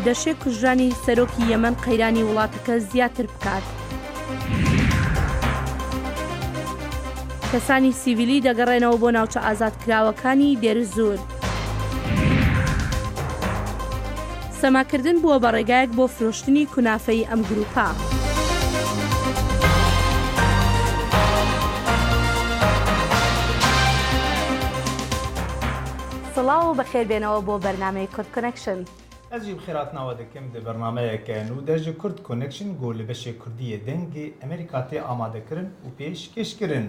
دەشێت کوژرانی سەرۆکی یەمەن قەیرانی وڵاتەکە زیاتر بکات. کەسانی سیڤیلی دەگەڕێنەوە بۆ ناوچە ئازادکراوەکانی دێرزور. سەماکردن بووە بە ڕێگایەک بۆ فرۆشتنی کونافەی ئەم گروپە. سڵاو بەخێربێنەوە بۆ بەرنامەی کورد کۆنێکشن. ئەجی بخێراتناوە دەکەم دە بەرنامەیەکەن و دەژی کورد کۆنێکشن گۆ لە بەشێ کوردیە دەنگی ئەمریکا تێ ئامادەکردن و پێشکەشکردن.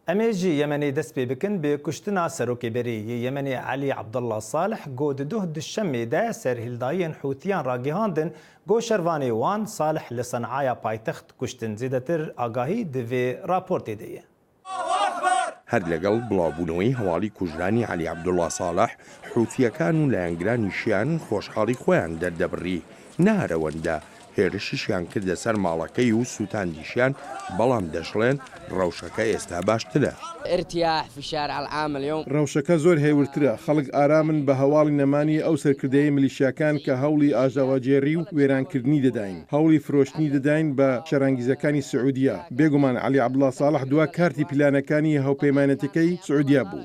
ئەمێژی یەمەنی دەست پێ بکەن بێ کوشتنا سەرۆکێبەرێ یەمەنی عەلی عەبدوڵڵا ساڵح گۆ ددوه دوشەمێدا سەرهێلداییان حوتیان ڕاگەیاندن گۆ شەروانێ وان ساڵح لە سەنعایا پایتەخت کوشتن زیدەتر ئاگاهی دەوێ راپۆرتێ دەیە. هەر لەگەڵ بڵاوبوونەوەی هەواڵی کوژرانی عەلی عەبدوڵڵا ساڵح حوتیەکان و لایەنگرانیشیان خۆشحاڵی خۆیان دەردەبڕی نارەوەندا هێرشیشیان کردە سەر ماڵەکەی و سووتاندیشیان بەڵام دەشڵێن ڕەوشەکە ئێستا باشترە. ڕەوشەکە زۆر هێورترە خەڵک ئارامن بە هەواڵی نەمانی ئەو سەرکردەیە ملیشیاکان کە هەوڵی ئاژاواجێڕی و وێرانکردنی دەداین هەوڵی فرۆشتنی دەداین بە شەرانگیزەکانی سعودیا بێگومان عەلی عەبدوڵڵا ساڵح دوا کارتی پلانەکانی هەوپەیمانەتەکەی سعودیا بوو.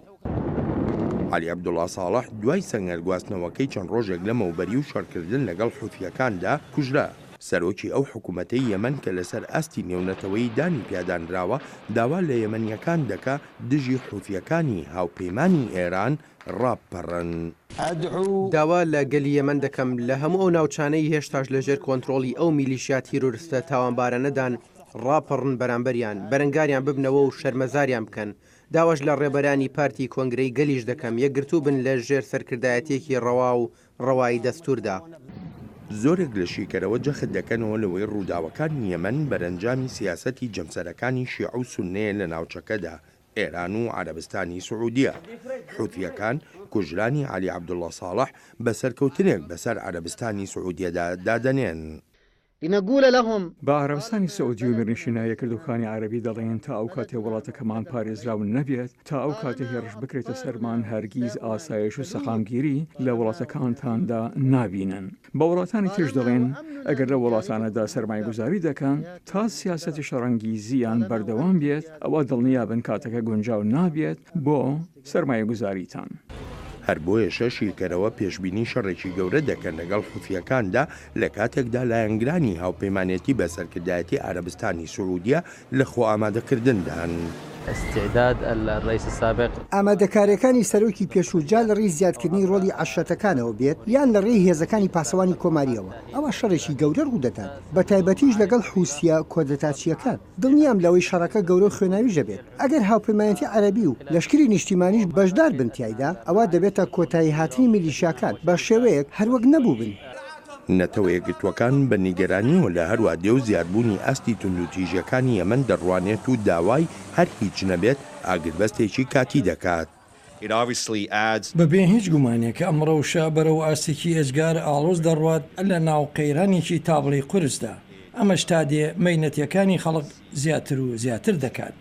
عەلی عەبدوڵڵا ساڵح دوای سەنگەرگواستنەوەکەی چەند ڕۆژێک لەمەوبەری و شەڕکردن لەگەڵ حوتیەکاندا کوژرا. سەرۆکی ئەو حکوومەتەی یەمەن کە لەسەر ئەستی نێونەتەوەی دانی پیادانراوە داوا لە یەمەنیەکان دەکا دژی حوتیەکانی هاوپەیمانی ئێران ڕاپەڕن. داوا لە گەلی یەمەن دەکەم لە هەموو ئەو ناوچانەی هێشتاش لەژێر کۆنتڕۆڵی ئەو میلیشیا تیرۆریستە تاوانبارانەدان ڕاپەڕن بەرامبەریان بەرەنگاریان ببنەوە و شەرمەزاریان بکەن. داواش لە ڕێبەرانی پارتی کۆنگرەی گەلیش دەکەم یەکگرتوو بن لە ژێر سەرکردایەتێکی ڕەوا و ڕەوایی دەستوردا. زۆرێک لە شیکەرەوە جەخت دەکەنەوە لەوەی ڕووداوەکانی یەمەن بەرەنجامی سیاسەتی جەمسەرەکانی شیع و سوننەیە لە ناوچەکەدا ئێران و عەرەبستانی سعودیە. حوتیەکان کوژرانی عەلی عەبدوڵڵا ساڵح بە سەرکەوتنێک بەسەر عەرەبستانی سعودیەدا دادەنێن. بە عەرەبستانی سعودی و میرنشینە یەکردووەکانی عەرەبی دەڵێن تا ئەو کاتێ وڵاتەکەمان پارێزراون نەبێت تا ئەو کاتێ هێرش بکرێتە سەرمان هەرگیز ئاسایش و سەقامگیری لە وڵاتەکانتاندا نابینن. بە وڵاتانی تێش دەڵێن ئەگەر لە وڵاتانەدا سەرمایه‌گوزاری دەکەن تا سیاسەتی شەڕەنگیزیان بەردەوام بێت ئەوە دڵنیابن کاتەکە گونجاو نابێت بۆ سەرمایه‌گوزاریتان. هەر بۆیەشە شیکەرەوە پێشبینی شەڕێکی گەورە دەکەن لەگەڵ حوتیەکاندا لە کاتێکدا لایەنگرانی هاوپەیمانێتی بە سەرکردایەتی عەرەبستانی سعودیە لە خۆ ئامادەکردندان. ئامادەکاریەکانی سەرۆکی پێشوجا لە ڕێی زیادکردنی ڕۆلی عەشرەتەکانەوە بێت یان لە ڕێی هێزەکانی پاسەوانی کۆماریەوە ئەوە شەڕێکی گەورە ڕوودەدات بە تایبەتیش لەگەڵ حوسیە کۆدەتاچیەکان دڵنیام لەوەی شەڕەکە گەورە و خوێناویژە بێت ئەگەر هاوپەیمانێتی عەرەبی و لەشکری نیشتیمانیش بەشدار بن تایدا ئەوە دەبێتە کۆتایی هاتنی میلیشیاکان بە شێوەیەک هەروەک نەبوو بن. نەتەوە یەکگرتوەکان بە نیگەرانیەوە لە هەروە دێ و زیادبوونی ئەستی توندوتیژەکانی یەمەن دەڕوانێت و داوای هەر هیچ نەبێت ئاگربەستێکی کاتی دەکات. بەبێ هیچ گومانێکە ئەم ڕەوشە بەرەو ئاستێکی ئێجگار ئاڵۆز دەڕوات لە ناو قەیرانێکی تابڵی قورسدا. ئەمە شتادێ مەینەتیەکانی خەڵک زیاتر و زیاتر دەکات.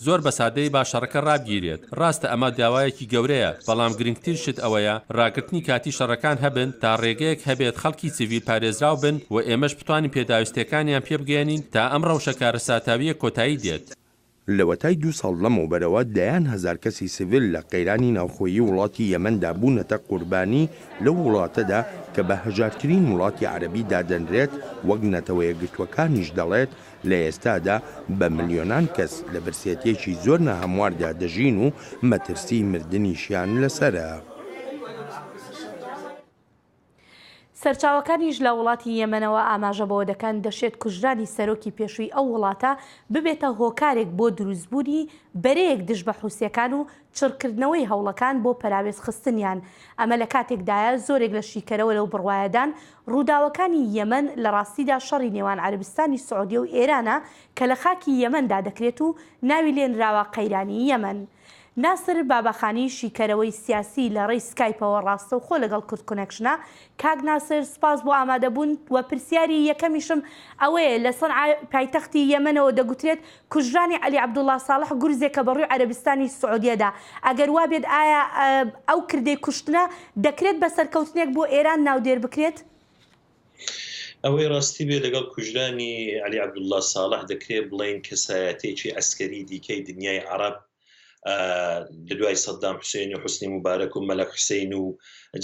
زۆر بەسادەی باشەڕەکە ڕابگیرێت. ڕاستە ئەمە داوایەکی گەورەیە بەڵام گرنگتر شت ئەوەیە ڕاگررتنی کاتی شەڕەکان هەبن تا ڕێگەیەک هەبێت خەڵکی سیڤیل پارێزراو بن و ئێمەش بتوانین پێداویستەکانیان پێ بگەێنین تا ئەم ڕەوشە کارەساتاویە کۆتایی دێت. لەوەتای 2 ساڵ لەمەوبەرەوە دەیان هەزار کەسی سیڤیل لە قەیرانی ناوخۆیی وڵاتی یەمەندا بوونەتە قوربانی لەو وڵاتەدا کە بە هەژارترین وڵاتی عەرەبی دادەنرێت وەک نەتەوە یەکگرتوەکانیش دەڵێت لە ئێستادا بە ملیۆنان کەس لە برسێتێکی زۆر ناهەمواردا دەژین و مەترسی مردنیشیان لەسەرە. سەرچاوەکانیش لە وڵاتی یەمەنەوە ئاماژە بەوە دەکەن دەشێت کوژرانی سەرۆکی پێشووی ئەو وڵاتە ببێتە هۆکارێک بۆ دروستبوونی بەرەیەک دژ بە حوسیەکان و چڕکردنەوەی هەوڵەکان بۆ پەراوێز خستنیان. ئەمە لە کاتێکدایە زۆرێک لە شیکەرەوە لەو بڕوایەدان ڕووداوەکانی یەمەن لە ڕاستیدا شەڕی نێوان عەرەبستانی سعودیە و ئێرانە کە لە خاکی یەمەندا دەکرێت و ناوی لێنراوە قەیرانی یەمەن. ناسر بابەخانی شیکەرەوەی سیاسی لە ڕێی سکایپەوە ڕاستە و خۆ لەگەڵ کورد کۆنێکشنە. کاک ناسر سپاس بۆ ئامادەبوون و پرسیاری یەکەمیشم ئەوەیە لە سەنعا پایتەختی یەمەنەوە دەگوترێت کوژرانی عەلی عەبدوڵڵا ساڵح گورزێکە بەڕووی عەرەبستانی سعودیەدا. ئەگەر وا بێت ئایا ئەو کردەی کوشتنە دەکرێت بە سەرکەوتنێک بۆ ئێران ناودێر بکرێت؟ ئەوەی ڕاستی بێ لەگەڵ کوژرانی عەلی عەبدوڵڵا ساڵح دەکرێت بڵێن کەسایەتێکی ئەسکەری دیکەی دنیای عەرەب لە دوای سەدام حوسێن و حوسنی مبارەک و مەلەک حوسێن و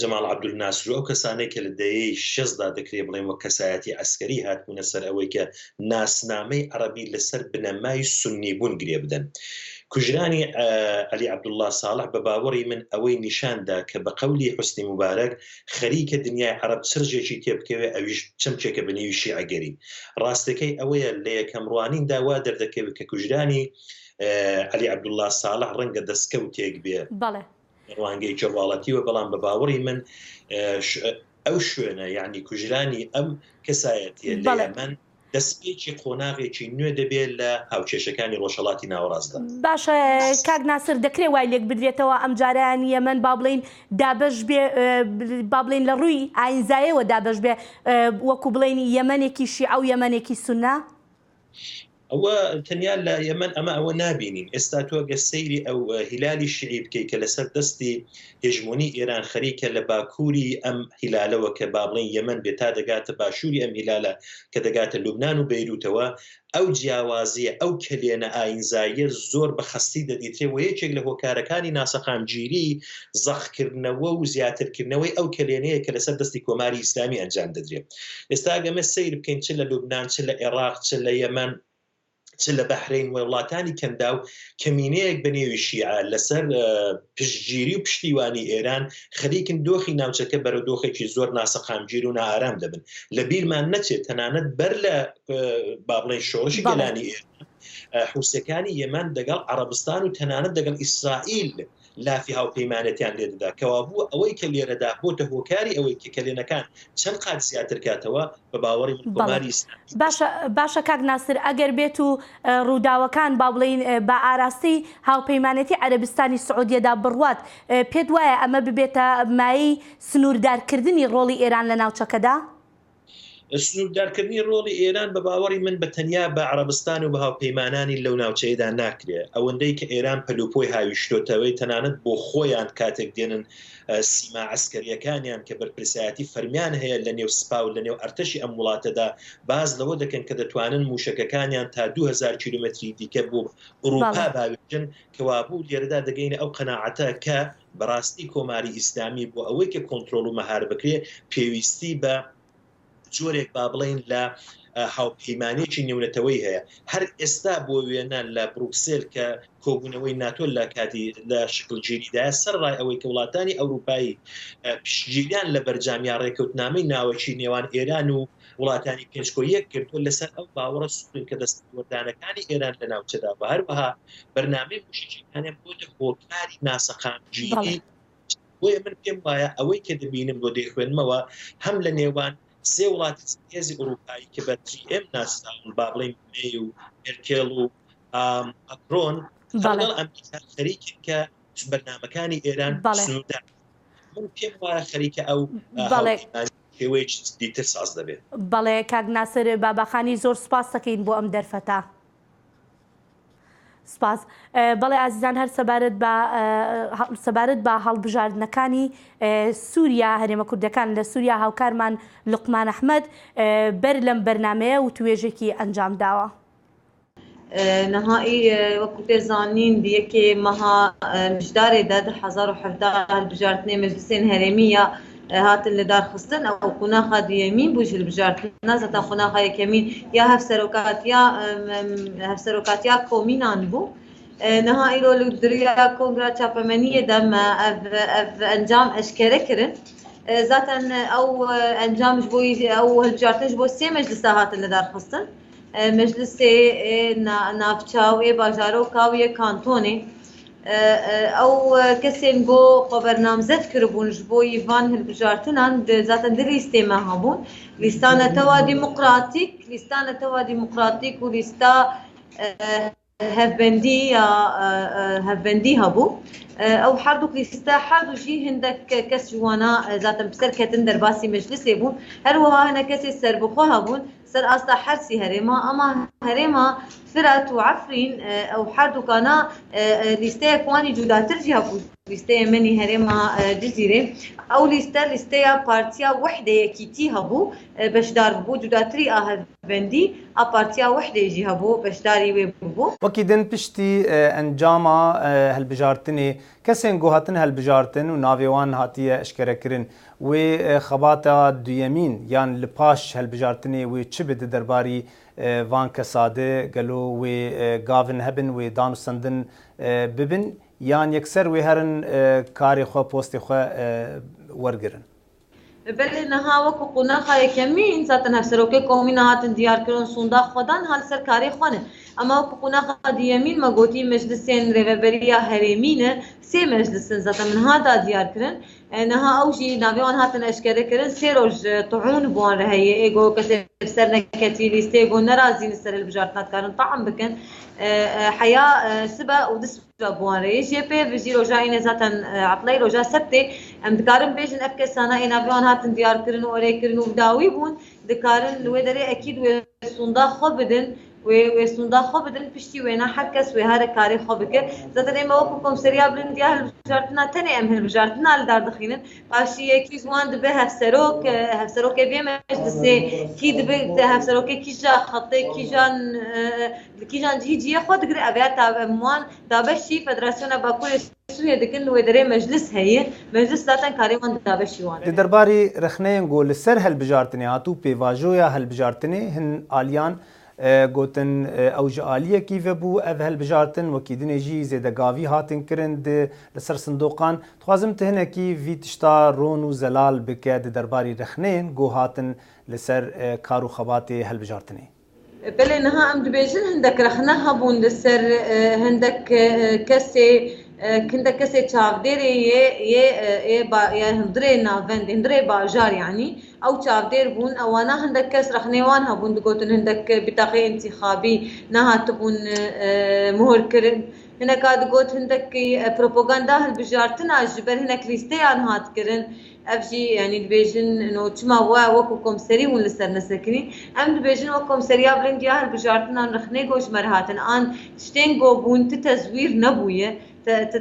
جەمال عەبدولناسر و ئەو کەسانەی کە لە دەیەی شەزدا دەکرێت بڵێن وە کەسایەتی ئەسکەری هاتبوونە سەر ئەوەی کە ناسنامەی عەرەبی لەسەر بنەمای سونی بوون گرێ بدەن. کوژرانی عەلی عەبدوڵڵا ساڵح بە باوەڕی من ئەوەی نیشاندا کە بە قەولی حوسنی مبارەک خەریکە دنیای عەرەب چرجێکی تێبکەوێ ئەویش چەمچێکە بنێوی شیعەگەری. ڕاستەکەی ئەوەیە لە یەکەمڕوانیندا وا دەردەکەوێت کە کوژرانی عەلی عەبدوڵڵا ساڵح ڕەنگە دەستکەوتێک بێ ڕوانگەی جەواڵەتیوە، بەڵام بە باوەڕی من ئەو شوێنە یعنی کوژرانی ئەم کەسایەتیە لە یەمەن دەستپێکی قۆناغێکی نوێ دەبێت لە هاوچێشەکانی ڕۆژهەڵاتی ناوەڕاستدا. باشە کاک ناسر دەکرێت وای لێک بدرێتەوە ئەم جاران یەمەن با بڵین دابش بێ با بڵین لە ڕووی ئاینزایەوە دابش بێ وەکو بڵێنی یەمەنێکی شیعە و یەمەنێکی سوننا؟ ئەوە تەنیا لە یەمەن ئەمە ئەوە نابینین. ئێستا تۆ گە سەیری ئەو هیلالی شیعی بکەی کە لەسەر دەستی هێژمۆنی ئێران خەریکە لە باکووری ئەم هیلالەوە کە با بڵێن یەمەن بێت تا دەگاتە باشووری ئەم هیلالە کە دەگاتە لوبنان و بەیروتەوە، ئەو جیاوازیە ئەو کلێنە ئاینزاییە زۆر بە خەستی دەدیترێ و یەکێک لە هۆکارەکانی ناسەخامگیری زەخکردنەوە و زیاترکردنەوەی ئەو کلێنەیە کە لەسەر دەستی کۆماری ئیسلامی ئەنجام دەدرێت. ئێستا گەمە سیر بکەین چ لە لوبنان، چ لە عێراق، چ لە یەمەن، چ لە بەحرین و وڵاتانی کەندا و کەمینەیەک بەنێوی شیعە لەسەر پشتگیری و پشتیوانی ئێران خەریکن دۆخی ناوچەکە بەرە دۆخێکی زۆر ناسەخامگیر و نائارام دەبن. لە بیرمان نەچێت تەنانەت بەر لە با بڵێن شۆڕشی گەلانی ئێران حوسەکانی یەمەن دەگەڵ عەرەبستان و تەنانەت دەگەڵ ئیسرائیل لافی هاوپەیمانەتیان لێدەدا کەوا بوو ئەوەی کە لێرەدا بۆتە هۆکاری ئەوەی کە کلێنەکان چەند قات زیاتر کاتەوە بە باوەڕی من کۆماری باشە کاک ناسر ئەگەر بێت و ڕووداوەکان با بڵین بە ئاراستی هاوپەیمانەتی عەرەبستانی سعودیەدا بڕوات، پێت وایە ئەمە ببێتە مایەی سنووردارکردنی ڕۆڵی ئێران لە ناوچەکەدا؟ سنووردارکردنی ڕۆڵی ئێران بە باوەڕی من بە تەنیا بە عەرەبستان و بە هاوپەیمانانی لەو ناوچەیەدا ناکرێت. ئەوەندەی کە ئێران پەلوپۆی هاویشتۆتەوەی تەنانەت بۆ خۆیان کاتێک دێنن سیما عسکەریەکانیان کە بەرپرسایەتی فەرمیان هەیە لە نێو سپا و لە نێو ئەرتەشی ئەم وڵاتەدا باز لەوە دەکەن کە دەتوانن موشەکەکانیان تا 2000 کیلومتری دیکە بۆ ئوروپا باوێژن کەوا بوو لێرەدا دەگەینە ئەو قەناعەتە کە بەڕاستی کۆماری ئیسلامی بۆ ئەوەی کە کۆنترۆل و مەهار بکرێ پێویستی بە جۆرێک با بڵێن لە هاوپەیمانێکی نێونەتەوەی هەیە. هەر ئێستا بۆ وێنە لە بروکسێل کە کۆبوونەوەی ناتۆ لە کاتی لە شکلگیریدایە سەرڕای ئەوەی کە وڵاتانی ئەوروپایی پشتگیریان لە بەرجامیان ڕێکەوتنامەی ناوەکی نێوان ئێران و وڵاتانی پێشکۆیەک کردووە لەسەر ئەو باوەڕە سوودن کە دەستوەردانەکانی ئێران لە ناوچەدا بە هەروەها بەرنامەی موشکیەکانیان بۆتە هۆکاری ناسەخامگیری. بۆیە من پێم وایە ئەوەی کە دەبینم بۆ دەیخوێنمەوە هەم لە نێوان سێ وڵاتی هێزی ئوروپایی کە بە TM ناسراون با بڵێن مێ و مێرکێڵ و ماکرۆن لەگەڵ ئەمریکا خەریکن کە بەرنامەکانی ئێران سنووردار. من پێم وایە خەریکە ئەو شێوەیەکی دیتر ساز دەبێت. بەڵێ کاک ناسر بابەخانی زۆر سپاس دەکەین بۆ ئەم دەرفەتە. سپاس. بەڵێ ئازیزان هەر سەبارەت بە هەڵبژاردنەکانی سووریا هەرێمە کوردەکان لە سووریا هاوکارمان لوقمان ئەحمەد بەر لەم بەرنامەیە و توێژێکی ئەنجام داوە. نهایی وەکو پێزانین دیەکێ مەها مژدارێدا 2017 هەڵبژاردنê مەجلیسên هەرێمیە هاتن لە دارخستن ئەو قوناخا دیەمین بوو ji hilbijartina zeta qunaxa yekemîn ya hevserokatiya komînan bû. Niha îro li diriya Kongra Çapemeniyê de me ev encam eşkere kirin. Zaten ew encam ji bo ew hilbijartin ji bo sê meclisa hatin li darxistin. Meclisê navçaw ê bajaroka û yê kantonê ئەو کەسێن بۆ خۆبەرنامزەت کردبوون ji bo îvan hilbijartinan zaten di lîstê me hebûn. Lîstaneteva demokratîk û lîsta هفبندي يا هفبندي هبو او حردو كليستا حردو جي هندك كس جوانا ذات بسركه تندر باسي مجلس يبون هل وها هنا كسي سربخو هبون سر اصلا حرسي هريما اما هريما فرات وعفرين او حردو كانا ليستا كواني جودا ترجي هبو ليستا مني هريما جزيره او ليستا بارتيا وحده يكيتي هبو باش دار بو جودا تري هفبندي بارتيا وحده يجي هبو باش داري ويبو وكيدن بشتي انجاما هالبجارتني كسين جوهاتن هالبجارتن ونافيوان هاتيه اشكركرن وخباتا ديمين يعني لباش هالبجارتني وتشبد درباري فان كساده قالوا وغافن هبن ودانو سندن ببن يعني يكسر وهرن كاري خو بوستي خو ورقرن بل نها وكو قناخا يكمين ذات نفسروكي كومينا هاتن ديار كرون سوندا خدان هال سركاري خونه اما وكو قناخا ديمين ما قوتي مجلسين ريفربريا هريمينه سي مجلسين ذات من هذا ديار كرن نها اوجي نافيون هاتن اشكره كرن سيروج طعون بوان رهي ايغو كسر سرنا كتي ليستيغو نرازين سر البجارتات كارن طعم بكن حياه سبا ودس بوان رهي جي بي فيجي روجا اين ذاتن عطلي روجا سبتي ام دكارن بيجن افكا سنه اين نافيون هاتن ديار كرن اوري كرن وداوي بون دكارن لو دري اكيد وسوندا خبدن وسوندا خبدن بشتي وينا حكس وهذا كاري خبك زاتني ما وقفكم سريع بلندي هالبجارتنا تاني ام هالبجارتنا لدار دخينن باشي كيز وان دبه هفسروك بي مجلسي كي دبه هفسروك كيجا خطي كيجان جي خود غير ابيات موان دابشي فدراسيون باكو سويه دكن ودري مجلس هي مجلس ذاتن كاري وان دابشي وان درباري رخنه نقول سر هالبجارتني هاتو بيفاجويا هالبجارتني هن اليان گوتن اوج عالیه کیف بو اف هالبجارتن وكيدن جي زيد قاوي هاتن كرند لسر صندوقان خوازم تهنه كي في تشتا رون وزلال بكاد درباري رخنين جو هاتن لسر كارو خباتي هالبجارتني بل انها ام دبيجن هندك رخنها بون لسر هندك كسي كندا كسي تشافديري يا هندري نافند هندري باجار يعني او تشافدير بون او انا هندك كس رخنيوان هبون دقوتن هندك بطاقه انتخابي نها تبون مهر كرن هنا كاد قوت هندك بروباغندا هالبجارتنا جبر هناك ليستيان هات كرن افجي يعني دبيجن انه تما وكو كومسري ون لسر نسكني ام دبيجن وكو كومسريا بلنديا هالبجارتنا رخني جوش مرهاتن ان شتين جو بون تزوير نبويه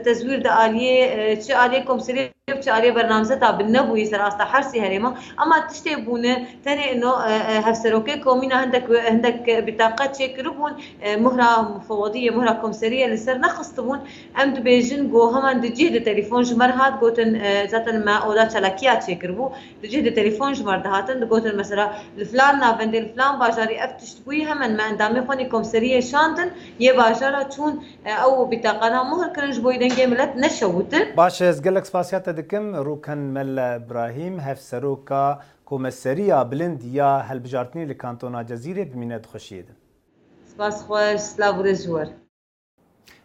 تزوير ده آلية شو آلية كومسرية شو آلية برنامجها بالنبوي سر أصلا حرسي هريمة أما تشتبونه تاني إنه هفسروكي كومينا عندك بطاقة شكربون مهرة مفوضية مهرة كومسرية لسر نخصتبون أم دبيجن جو هم عند جهة تليفون جمر هات قوتن ذاتن ما أودا شلاكيات شكربو جهة تليفون جمر دهاتن قوتن مثلا الفلان نافند الفلان باجاري أفتشتبوي هم ما عندامي خوني كومسرية شانتن يباجرها تون أو بطاقة مهر كرن باش زقلك سباسيات دكم روكن مل ابراهيم هفسروكا كومسريا بلند يا هالبجارتني لكانتونا جزيره بمينات خوشيد سپاس خوش سلاو رجور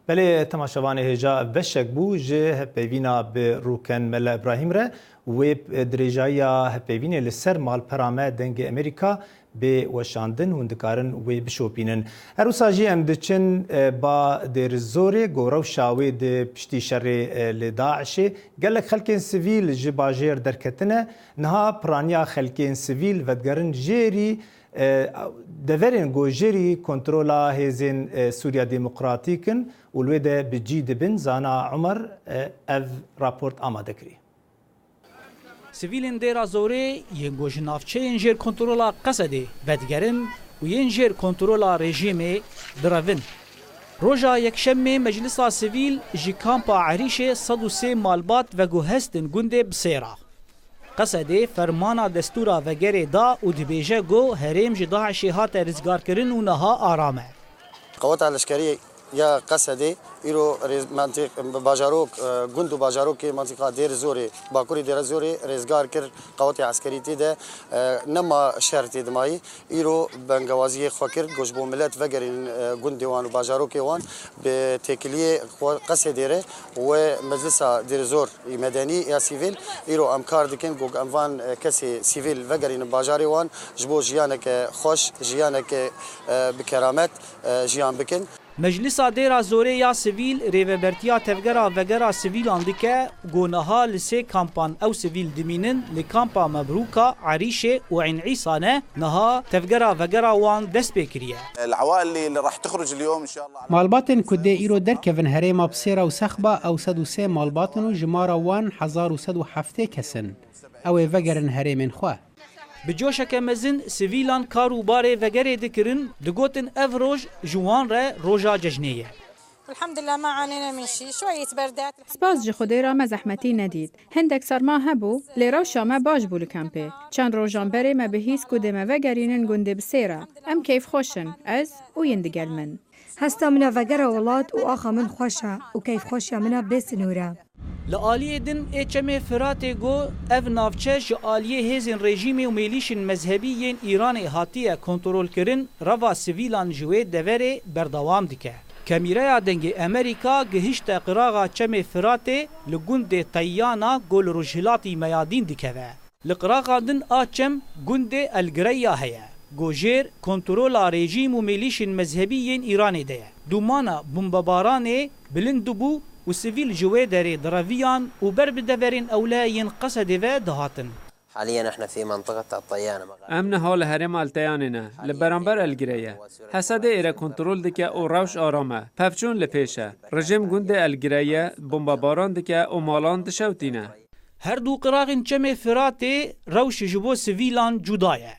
بله تماشاوانه هجا بشک بو جه پیوینا به روکن مل ابراهیم ره و درجایا پیوینه لسر مال پرامه دنگ امریکا به وشاندن هندکارن و بشوپینن هروسا جی ام دچن با در زوره گورو شاوی د پشتی شر لداعش گلک خلکن سیویل جباجر درکتنه نها پرانیا خلکن سیویل ودگرن جری دورن گوجری کنترولا هزین سوریا دموکراتیکن ولوده بجید بن زانا عمر اف راپورت آماده کری سیویلین دیرا زوره ینگوش نافچه ینجر کنترولا قصده ودگرن و ینجر کنترولا رژیم دراون روژا یکشنبه مجلس سیویل جی کامپا عریش 103 مالبات و گوهستن گنده بسیرا قصده فرمانا دستورا وگره دا و دبیجه گو هریم جی داعشی هات رزگار کرن و نها آرامه قوات العسكرية يا قصدي إيرو منطقة باجاروك جندو باجاروك منطقة دير زوري باكوري دير زوري رزقار كر قوات العسكرية ده نما شرطي دمائي إيرو بنجوازية خاكر جوجبو ملات فجرين جندوان وباجاروك وان بتكلية قصديره ومجلس دير زور مدني يا سيفيل إيرو أمكار دكين جوج أمفان كسي سيفيل فجرين باجاري وان جبو جيانك خوش جيانك بكرامات جيان بكن مجلسا دیرا زوره یا سیویل ریوبرتیا تفگرا وگرا سیویلان دیکه گونها لسه کامپان او سیویل دمینن لکامپا مبروکا عریشه و عین عیسانه نها تفگرا وگرا وان دست بکریه. العوائل اللي راح تخرج اليوم ان شاء الله مالباتن كده ايرو دركفن هريما بسيرا وسخبا او 103 مالباتن و جمارا وان 1107 كسن او وگرن هريمن خوا. بجوشك مزن سيفيلان كارو باري وگري دكرن دگوتن افروج جوان را روجا ججنيه. الحمد لله ما عانينا من شيء شوية بردات. سپاس جی خودی را ما زحمتی ندید. هندک سرما هبو لیروشا ما باش بول کمپه. چند روزان بری ما بهیس کده ما وگرینن گنده بسیرا. ام کیف خوشن از و یندگل من. هستا منا وگره ولاد و آخا من خوشه و کیف خوشی منا بسنوره. لآلیه دن اچم فراته گو اف نافچه جآلیه هزین رژیم و میلیشن مذهبی ایران هاتیه کنترول کرن روا سیویلان جوه دوره بردوام دیکه. کمیره دنگ امریکا گهشت قراغا چم فراته لگند تیانا گل رجلاتی میادین دیکه و. لقراغا دن آچم گند الگریا هیا. گوجر کنترول رژیم و میلیشن مذهبی ایران ده. دومانا بمباران بلند بو و سیویل جوه داری دراویان و بر بدورین اولاین قصد و دهاتن. حاليا نحن في منطقة الطيانة. امن حال هرم الطيانة لبرانبر الجرية. حسد إيرا كنترول دكا او روش آرامه. پفچون لپیشه. رژیم گند الجرية بمباران دكا او مالان دشوتينه. هر دو قراغن چم فراته روش جبو سیویلان جدایه.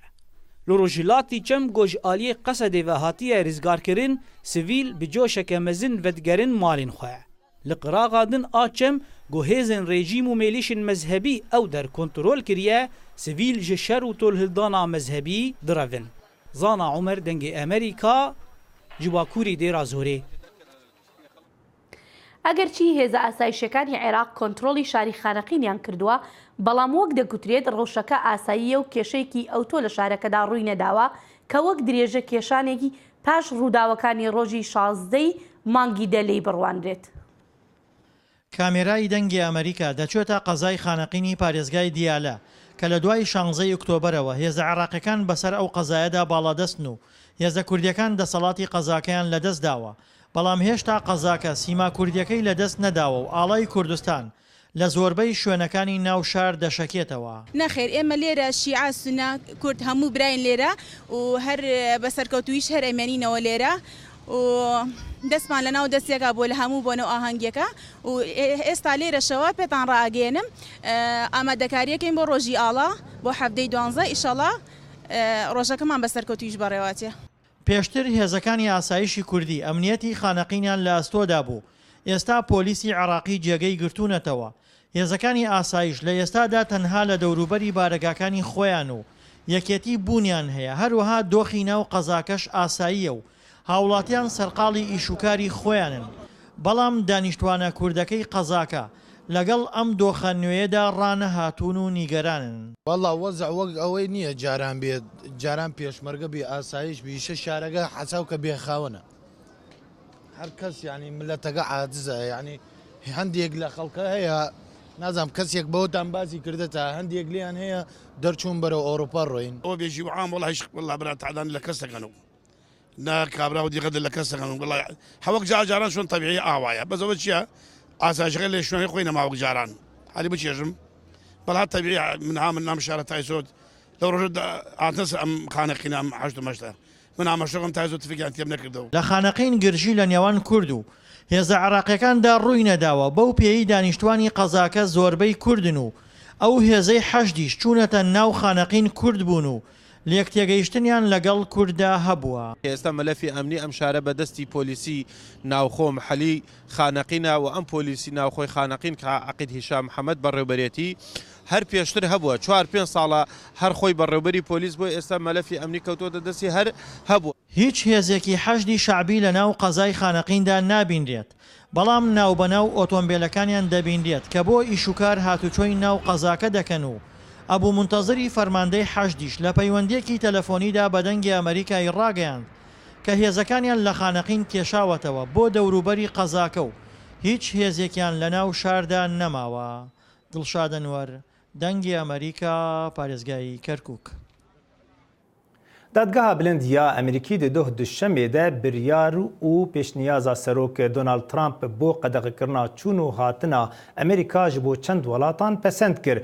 لروجلاتی چم گوش آلی قصد و هاتیه رزگار کرن سیویل بجوشک مزن ودگرن مالین خواه. لقراغا دن آچم گوهیزن رژیم و میلیشن مذهبی او در کنترول کریه سیویل جشر و تولهدانا مذهبی دراون. زانا عمر دنگ امریکا جواکوری دیرا زوره. ئەگەرچی هێزە ئاسایشەکانی عێراق کۆنتڕۆڵی شاری خانەقینیان کردووە بەڵام وەک دەگوترێت ڕەوشەکە ئاساییە و کێشەیەکی ئەوتۆ لە شارەکەدا ڕووی نەداوە کە وەک درێژە کێشانێکی پاش ڕووداوەکانی ڕۆژی 16 مانگی دەلەی بڕوانرێت. کامێرای دەنگی ئەمریکا دەچێتە قەزای خانەقینی پارێزگای دیالە کە لە دوای 16 ئۆکتۆبرەوە هێزە عێراقیەکان بەسەر ئەو قەزایەدا باڵادەستن و هێزە کوردیەکان دەسەڵاتی قەزاکەیان لەدەست داوە. بەڵام هێشتا قەزاکە سیما کوردیەکەی لەدەست نەداوە و ئاڵای کوردستان لە زۆربەی شوێنەکانی ناو شار دەشەکێتەوە. نەخێر ئێمە لێرە شیعە سونە کورد هەموو براین لێرە و هەر بەسەرکەوتویش هەر ئەمێنینەوە لێرە و دەستمان لە ناو دەستێکا بۆ لە هەموو بۆنەوە ئاهەنگێکە و ئێستا لێرەشەوە پێتان ڕاگەێنم ئامادەکاریەکەین بۆ ڕۆژی ئاڵا بۆ هەفتەی 12 ئیشەڵا ڕۆژەکەمان بەسەرکەوتویش بەڕێواتێ. پێشتر هێزەکانی ئاسایشی کوردی ئەمنیەتی خانەقینیان لە ئەستۆدا بوو. ئێستا پۆلیسی عێراقی جێگەی گرتوونەتەوە. هێزەکانی ئاسایش لە ئێستادا تەنها لە دەوروبەری بارەگاکانی خۆیان و یەکێتی بوونیان هەیە. هەروەها دۆخی ناو قەزاکەش ئاساییە و هاوڵاتیان سەرقاڵی ئیشوکاری خۆیانن. بەڵام دانیشتوانە کوردەکەی قەزاکە لەگەڵ ئەم دۆخە نوێیەدا ڕانەهاتوون و نیگەرانن. وەڵا وەزع وەک ئەوەی نییە جاران بێت جاران پێشمەرگە بێ ئاسایش بیشە شارەکە حەساو کە بێخاونە. هەر کەس ینی ملەتەکە عاجزە ینی هەندێک لە خەڵکە هەیە نازام کەسێک بەوتان باسی کردێتە هەندێک لیان هەیە دەرچوون بەرەو ئەوروپا ڕۆین. ئەوە بێژی وعام وڵای وڵا براتعدان لە کەسەکەن و نا کابرا و دیقەت لە کەسەکەن و وڵای هەوەک جاران شوێن تەبیعی ئاوایە بەزەوە چییە؟ ئاسایشەکە لە شوێنی خۆی نەماوەک جاران هەلی بچێژم بەڵات تەبیعی منها من نام شارە تایسۆت لەو ڕۆژە ئاتەس ئەم خانەقینە ئەم هەشت و مەشتە من ئاماژەکەم تایزۆت تفێکیان تێم نەکردەوە. لە خانەقین گرژی لە نێوان کورد و هێزە عێراقیەکاندا ڕووی نەداوە بەو پێی دانیشتوانی قەزاکە زۆربەی کوردن و ئەو هێزەی حەشدیش چوونەتە ناو خانەقین کورد بوون و لێک تێگەیشتنیان لەگەڵ کووردا هەبووە. ئێستا مەلەفی ئەمنی ئەم شارە بەدەستی پۆلیسی ناوخۆ محەلی خانەقینە و ئەم پۆلیسی ناوخۆی خانەقین کە عەقید هیشام محەممەد بەڕێوبەرێتی هەر پێشتر هەبووە 4-5 ساڵە هەر خۆی بەڕێوبەری پۆلیس بۆ ئێستا مەلەفی ئەمنی کەوتۆتە دەستی هەر هەبوو. هیچ هێزێکی حەشدی شعبی لە ناو قەزای خانەقیندا نابینرێت. بەڵام ناو بەناو ئۆتۆمبیلەکانیان دەبینرێت کە بۆ ئیشوکار هاتوچۆی ناو قەزاکە دەکەن و ئەبوو منتەزری فەرماندەی حەشدیش لە پەیوەندیەکی تەلەفۆنیدا بە دەنگی ئەمریکای ڕاگەیاند کە هێزەکانیان لە خانەقین کێشاوەتەوە بۆ دەوروبەری قەزاکە و هیچ هێزێکیان لە ناو شاردا نەماوە. دڵشادەنوەر دەنگی ئەمریکا پارێزگای کەرکووک. دادگاه بلندیا امریکی د دوه دوشنبه ده بریار او پیشنیازا سروک دونالد ترامپ بو قدغ کرنا چونو هاتنا امریکا جبو چند ولاتان پسند کر.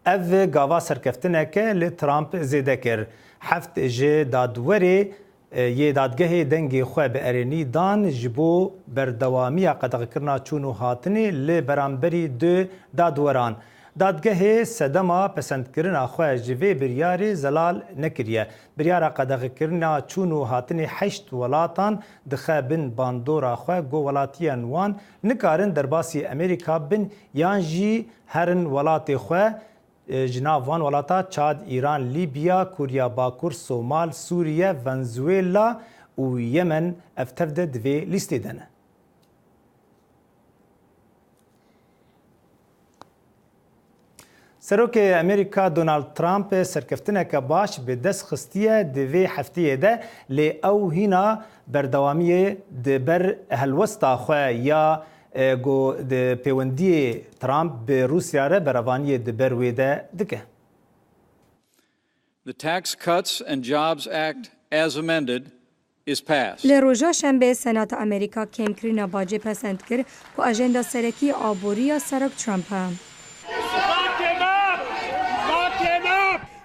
او گاوا سرکفتنه که لی ترامپ زیده کر. هفت جه دادوری یه دادگاه دنگی خواه به ارینی دان جبو بردوامی قدغ کرنا چونو هاتنی لی برانبری دو دادوران. دادگاه سدما پسند کرنا خواه جوی بریاری زلال نکریه. بریارا قدغ کرنا چونو هاتنی 8 ولاتان دخه بن باندورا خواه گو ولاتیان وان نکارن در باسی امریکا بن یانجی هرن ولات خواه جناب وان ولاتا چاد، ایران، لیبیا، کوریا باکور، سومال، سوریه، ونزویلا و یمن افتفده دوی لیستی دنه. سروک امریکا دونالد ترامپ سرکفتنه که باش به دست خستیه دوی هفته ده لی او هینا بردوامی دبر هلوستا خواه یا گو د پیوندی ترامپ به روسیا را بروانی دبر ویده دکه. The Tax Cuts and Jobs Act as amended is passed. لروجا شنبه سنات امریکا کم کرینا باجه پسند کرد که اجندا سرکی آبوری سرک ترامپ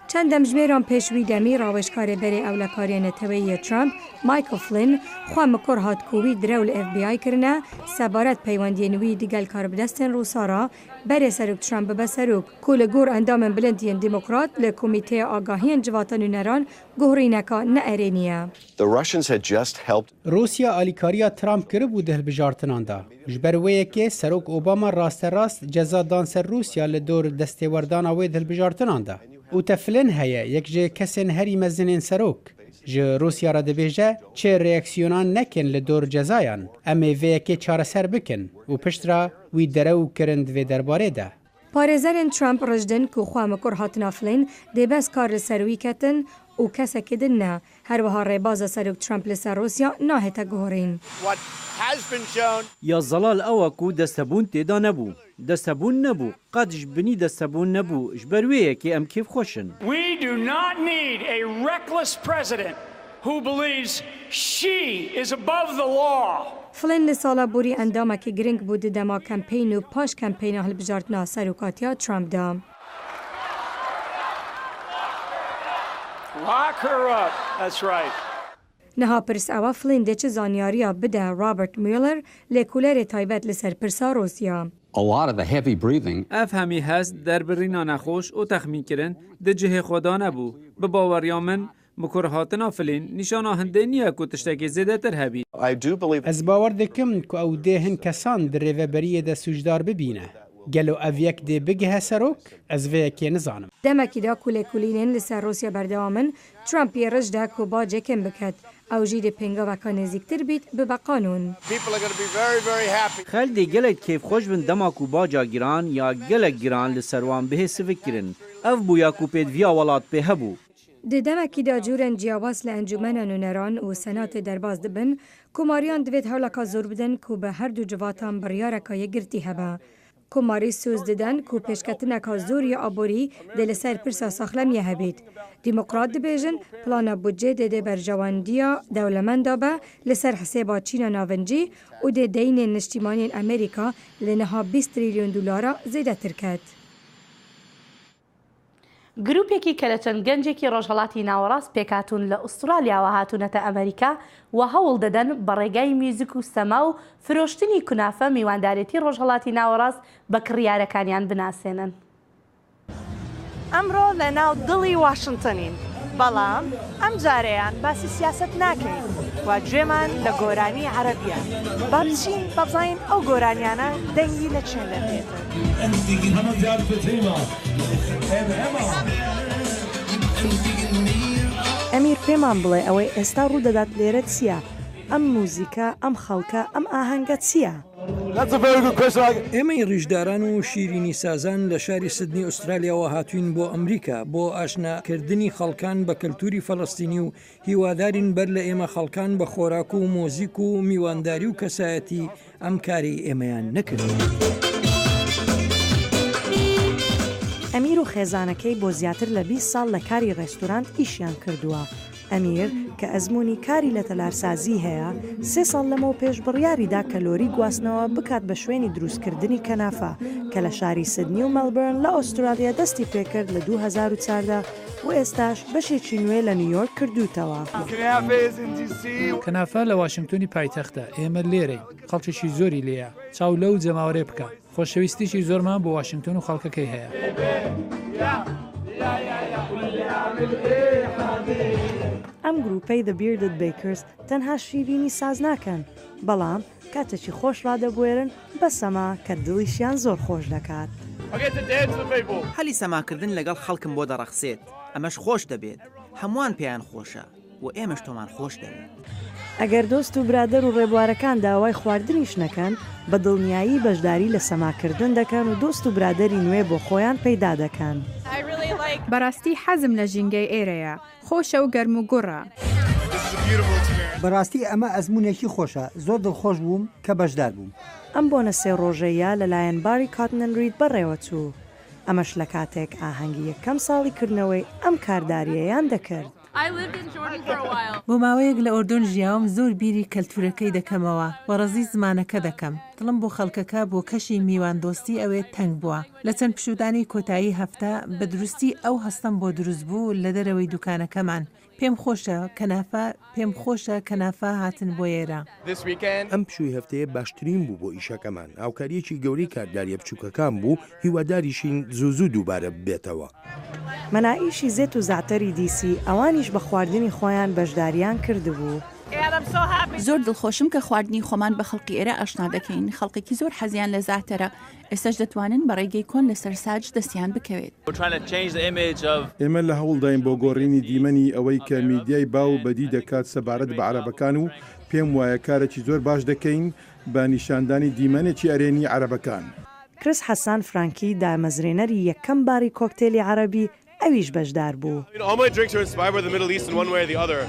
چند دمجمیران پیشوی دمی راوشکار بری اولکاری نتوی ترامپ مایکل فلین خواه مکر هات کووی درول اف بی آی کرنه سبارت پیوندی نوی دیگل کار بدستن روسارا بری سروک ترامپ بسروک کول گور اندام بلندین دموکرات لکومیته آگاهی جواتان نران گهرینکا نعرینیه. روسیا آلیکاریا ترامپ کرد بود دل بجارتنان دا. جبرویه که سروک اوباما راست جزا دانسر روسیا لدور دستوردان آوی دل بجارتنان دا. او تفلن هیا یک جه کسین هری مزنین سروک. جه روسیا را دبیجه چه ریاکسیونان نکن لدور جزایان. امی وی که چاره سر بکن و پشت را وی درو کرند وی درباره ده. پارێزەرên Trump ڕژدن ku xwe mikur hatina filên dê bes kar li ser wî ketin û kesekê din ne. Herwiha rêbaza Serok Trump li ser Rûsya nahête guhorîn. Ya zelal ew ku destebûn têda nebû. Destebûn nebû. Qet ji binî destebûn nebû. Ji ber wê yekê em kêf xweş in. We do not need a reckless president who believes she is above the law. Filên li sala borî endamekî giring bû di dema kempeyn û paş kempeyna hilbijartina serokatiya Trump da. Lock her up. That's right. Niha pirs ewa filên dê çi zanyariya bide Robert Mueller lêkolêrê taybet li ser pirsa Rûsya. A lot of the heavy breathing. Ev hemî hest derbirîna nexweş û texmînkirin di cihê xwe da nebû. Bi baweriya min مکر هاتنا فلین نشانه هنده نیه که تشتکی زیده تر هبی. از باور دکم که او دهن کسان در ریوبریه ده سوجدار ببینه. گلو او یک ده بگه سروک از وی اکی نزانم. دمکی دا کولینین لسر روسیا بردوامن ترامپ یرج ده که با جکم بکد. او جید پنگا وکا نزیکتر بیت ببا قانون. خلدی گلک کیف خوش بن دماکو باجا گیران یا گلک گیران لسروان به سفک کرن. او بویا کو پید ویا ولات به هبو. د دمکی دا جورن جیاواز لانجمن نونران و سنات درباز دبن کماریان دوید هولکا زور بدن که به هر دو جواتان بریارکا یگرتی هبا. کماری سوز ددن که پیشکتنکا زوری آبوری دل سر پرسا ساخلم یه هبید. دیموکرات دبیجن پلان بودجه ده برجواندیا دولمند دابه لسر حسابا چین ناونجی و ده دین نشتیمانی امریکا لنها 20 تریلیون دلار زیده ترکت. گروپێکی کە لە چەند گەنجێکی ڕۆژهەڵاتی ناوەڕاست پێکاتون لە ئوسترالیاوە هاتوونەتە ئەمریکا و هەوڵ دەدەن بە ڕێگای میوزیک و سەما و فرۆشتنی کونافە میواندارێتی ڕۆژهەڵاتی ناوەڕاست بە کڕیارەکانیان بناسێنن. ئەمڕۆ لە ناو دڵی واشنگتنین بەڵام ئەم جارەیان باسی سیاست ناکەین و گوێمان لە گۆرانی عەرەبیە. با بچین بەبزانین ئەو گۆرانیانە دەنگی لە چێن دەبێتن. ئەمیر پێمان بڵێ ئەوەی ئێستا ڕوودەدات لێرە چییە؟ ئەم موزیکە، ئەم خەڵکە، ئەم ئاهەنگە چییە؟ ئێمەی ڕیژداران و شیرینی سازان لە شاری سدنی ئوسترالیاوە هاتوین بۆ ئەمریکا بۆ ئاشناکردنی خەڵکان بە کەلتوری فەڵەستینی و هیوادارین بەر لە ئێمە خەڵکان بە خۆراک و مۆزیک و میوانداری و کەسایەتی ئەم کاری ئێمەیان نەکرد. ئەمیر و خێزانەکەی بۆ زیاتر لە 20 ساڵ لە کاری ڕێستورانت ئیشیان کردووە ئەمیر کە ئەزمموی کاری لە تەلارسازی هەیە 3 ساڵ لەمەوە پێش بڕیاریدا کەلۆری گواستنەوە بکات بە شوێنی دروستکردنی کەنافە کە لە شاری سدنی و مەلبرن لە ئوسترالیا دەستی پێکرد لە 2014 و ئێستاش بەشێکی نوێ لە نیویۆرک کردوتەوە. کەنافە لە واشنگتنی پایتەختە ئێمە لێرەی خەڵکێکی زۆری لێیە چاو لەو جەماوەرێ بکە خۆشەویستیشی زۆرمان بۆ واشنگتن و خەڵکەکەی هەیە. ئەم گروپەی The Bearded Bakers تەنها شیرینی ساز ناکەن بەڵام کاتێکی خۆش ڕادەبوێرن بە سەما کە دڵیشیان زۆر خۆش دەکات. هەلی سەماکردن لەگەڵ خەڵکم بۆ دەڕەخسێت ئەمەش خۆش دەبێت هەمووان پێیان خۆشە و ئێمەش تۆمان خۆش دەوێت. ئەگەر دۆست و برادەر و ڕێبوارەکان داوای خواردنیش نەکەن بە دڵنیایی بەشداری لە سەماکردن دەکەن و دۆست و برادەری نوێ بۆ خۆیان پەیدا دەکەن. بەڕاستی حەزم لە ژینگەی ئێرەیە خۆشە و گەرم و گوڕە. بەڕاستی ئەمە ئەزمونێکی خۆشە زۆر دڵخۆش بووم کە بەشدار بووم. ئەم بۆنە 3 ڕۆژەیە لەلایەن باری کاتنن ڕید بەڕێوە چوو. ئەمەش لە کاتێک ئاهەنگی یەکەم ساڵی کردنەوەی ئەم کارداریەیان دەکرد. بۆ ماوەیەک لە ئۆردۆن ژیاوم زۆر بیری کەلتورەکەی دەکەمەوە وەڕەزی زمانەکە دەکەم دڵم بۆ خەڵکەکە بۆ کەشی میوان دۆستی ئەوێ تەنگ بووە لە چەند پشودانی کۆتایی هەفتە بە دروستی ئەو هەستم بۆ دروست بوو لە دەرەوەی دوکانەکەمان پێم خۆشە کەنافە هاتن بۆ ئێرە. ئەم پشووی هەفتەیە باشترین بوو بۆ ئیشەکەمان هاوکاریەکی گەورەی کارداریە بچووکەکان بوو هیواداریشین زوو دووبارە بێتەوە. مەنائیشی زێت و زعتەری دیسی ئەوانیش بە خواردنی خۆیان بەشداریان کردبوو. زۆر دڵخۆشم کە خواردنی خۆمان بە خەڵکی ئێرە ئاشنا دەکەین خەڵکێکی زۆر حەزیان لە زعتەرە ئێستاش دەتوانن بە ڕێگەی کۆن لەسەر ساج دەستیان بکەوێت. ئێمە لە هەوڵداین بۆ گۆڕینی دیمەنی ئەوەی کە میدیای باو بەدی دەکات سەبارەت بە عەرەبەکان و پێم وایە کارێکی زۆر باش دەکەین بە نیشاندانی دیمەنێکی ئەرێنی عەرەبەکان. کریس حەسان فرانکی دامەزرێنەری یەکەم باری کۆکتێلی عەرەبی ئەویش بەشدار بوو.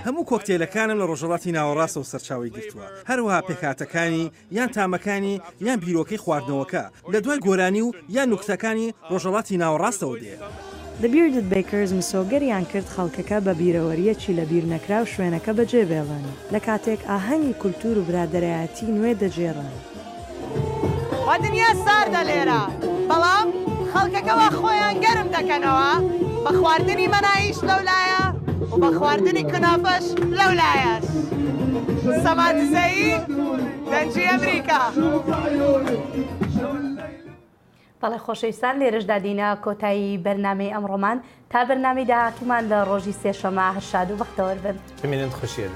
هەموو کۆکتێلەکانم لە ڕۆژهەڵاتی ناوەڕاستە و سەرچاوی گرتووە هەروەها پێکهاتەکانی یان تامەکانی یان بیرۆکەی خواردنەوەکە لە دوای گۆرانی و یان نوکتەکانی ڕۆژهەڵاتی ناوەڕاستەوە دێ. The Bearded Bakers مسۆگەریان کرد خەڵکەکە بە بیرەوەریەکی لە بیر نەکرا و شوێنەکە بەجێبێڵن لە کاتێک ئاهەنگی کولتور و برادەرایەتی نوێ دەجێڕن. وا دنیا ساردە لێرە بەڵام خەڵکەکەەوە خۆیان گەرم دەکەنەوە بە خواردنی مەنایش لەولایە و بە خواردنی کنافەش لەولایەش. سەمادزایی دەنجی ئەمریکا. بەڵێ خۆشەویستان لێرەشدا دینە کۆتایی بەرنامەی ئەمڕۆمان تا بەرنامەی داهاتوومان لە ڕۆژی سێشەمە هەر شاد و بەختەوەر بن. بمێنن خوشیێن.